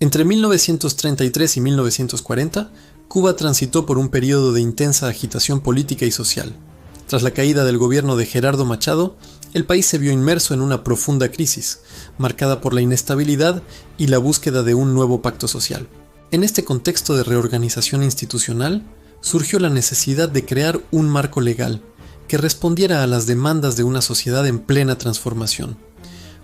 Entre 1933 y 1940, Cuba transitó por un periodo de intensa agitación política y social. Tras la caída del gobierno de Gerardo Machado, el país se vio inmerso en una profunda crisis, marcada por la inestabilidad y la búsqueda de un nuevo pacto social. En este contexto de reorganización institucional, surgió la necesidad de crear un marco legal que respondiera a las demandas de una sociedad en plena transformación.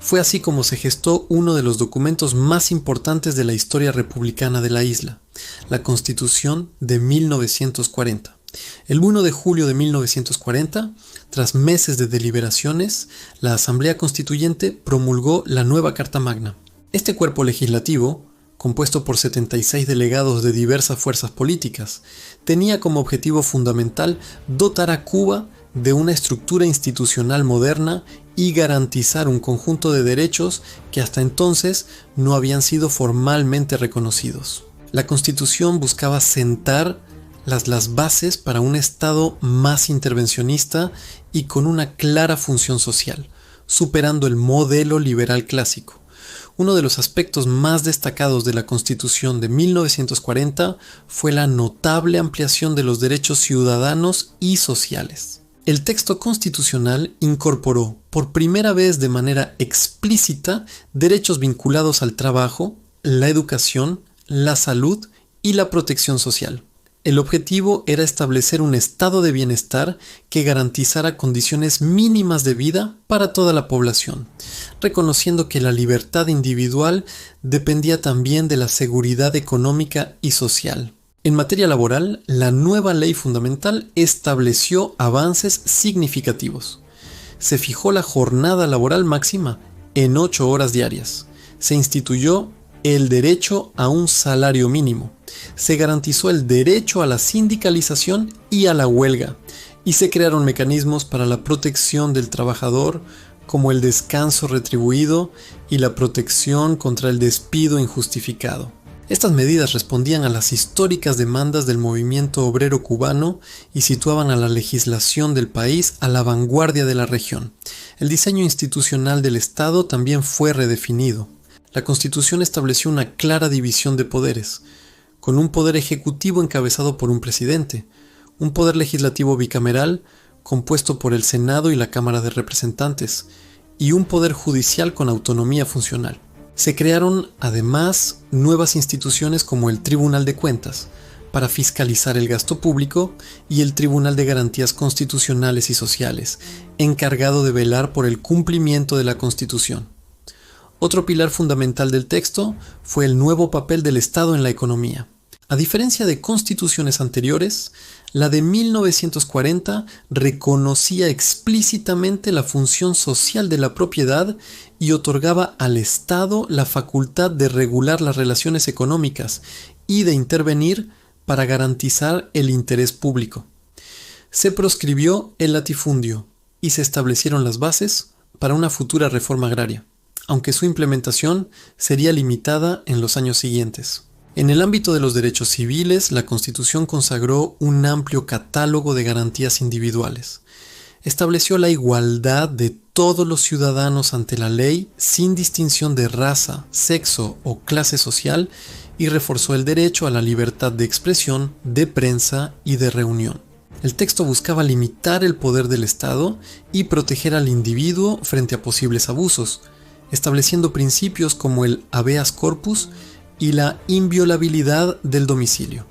Fue así como se gestó uno de los documentos más importantes de la historia republicana de la isla, la Constitución de 1940. El 1 de julio de 1940, tras meses de deliberaciones, la Asamblea Constituyente promulgó la nueva Carta Magna. Este cuerpo legislativo, compuesto por 76 delegados de diversas fuerzas políticas, tenía como objetivo fundamental dotar a Cuba de una estructura institucional moderna y garantizar un conjunto de derechos que hasta entonces no habían sido formalmente reconocidos. La Constitución buscaba sentar las bases para un Estado más intervencionista y con una clara función social, superando el modelo liberal clásico. Uno de los aspectos más destacados de la Constitución de 1940 fue la notable ampliación de los derechos ciudadanos y sociales. El texto constitucional incorporó por primera vez de manera explícita derechos vinculados al trabajo, la educación, la salud y la protección social. El objetivo era establecer un estado de bienestar que garantizara condiciones mínimas de vida para toda la población, reconociendo que la libertad individual dependía también de la seguridad económica y social. En materia laboral, la nueva ley fundamental estableció avances significativos. Se fijó la jornada laboral máxima en 8 horas diarias. Se instituyó el derecho a un salario mínimo. Se garantizó el derecho a la sindicalización y a la huelga, y se crearon mecanismos para la protección del trabajador, como el descanso retribuido y la protección contra el despido injustificado. Estas medidas respondían a las históricas demandas del movimiento obrero cubano y situaban a la legislación del país a la vanguardia de la región. El diseño institucional del Estado también fue redefinido. La Constitución estableció una clara división de poderes, con un poder ejecutivo encabezado por un presidente, un poder legislativo bicameral compuesto por el Senado y la Cámara de Representantes, y un poder judicial con autonomía funcional. Se crearon, además, nuevas instituciones como el Tribunal de Cuentas, para fiscalizar el gasto público, y el Tribunal de Garantías Constitucionales y Sociales, encargado de velar por el cumplimiento de la Constitución. Otro pilar fundamental del texto fue el nuevo papel del Estado en la economía. A diferencia de constituciones anteriores, la de 1940 reconocía explícitamente la función social de la propiedad y otorgaba al Estado la facultad de regular las relaciones económicas y de intervenir para garantizar el interés público. Se proscribió el latifundio y se establecieron las bases para una futura reforma agraria, aunque su implementación sería limitada en los años siguientes. En el ámbito de los derechos civiles, la Constitución consagró un amplio catálogo de garantías individuales. Estableció la igualdad de todos los ciudadanos ante la ley sin distinción de raza, sexo o clase social y reforzó el derecho a la libertad de expresión, de prensa y de reunión. El texto buscaba limitar el poder del Estado y proteger al individuo frente a posibles abusos, estableciendo principios como el habeas corpus y la inviolabilidad del domicilio.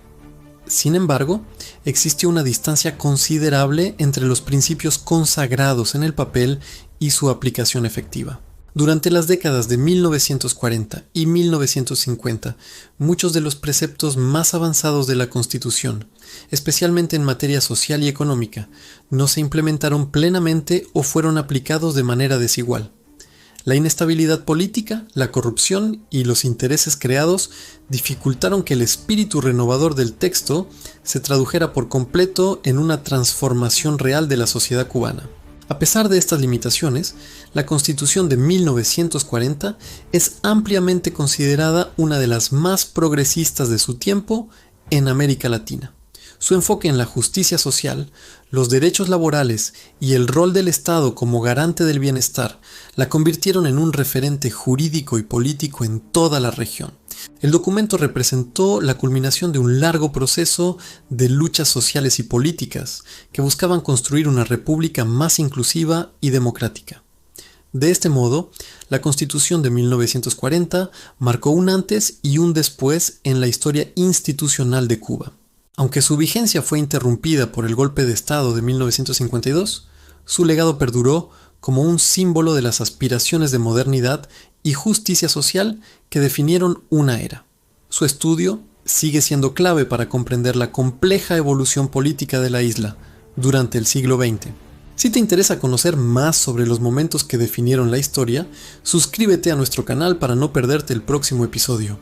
Sin embargo, existe una distancia considerable entre los principios consagrados en el papel y su aplicación efectiva. Durante las décadas de 1940 y 1950, muchos de los preceptos más avanzados de la Constitución, especialmente en materia social y económica, no se implementaron plenamente o fueron aplicados de manera desigual. La inestabilidad política, la corrupción y los intereses creados dificultaron que el espíritu renovador del texto se tradujera por completo en una transformación real de la sociedad cubana. A pesar de estas limitaciones, la Constitución de 1940 es ampliamente considerada una de las más progresistas de su tiempo en América Latina. Su enfoque en la justicia social, los derechos laborales y el rol del Estado como garante del bienestar la convirtieron en un referente jurídico y político en toda la región. El documento representó la culminación de un largo proceso de luchas sociales y políticas que buscaban construir una república más inclusiva y democrática. De este modo, la Constitución de 1940 marcó un antes y un después en la historia institucional de Cuba. Aunque su vigencia fue interrumpida por el golpe de Estado de 1952, su legado perduró como un símbolo de las aspiraciones de modernidad y justicia social que definieron una era. Su estudio sigue siendo clave para comprender la compleja evolución política de la isla durante el siglo XX. Si te interesa conocer más sobre los momentos que definieron la historia, suscríbete a nuestro canal para no perderte el próximo episodio.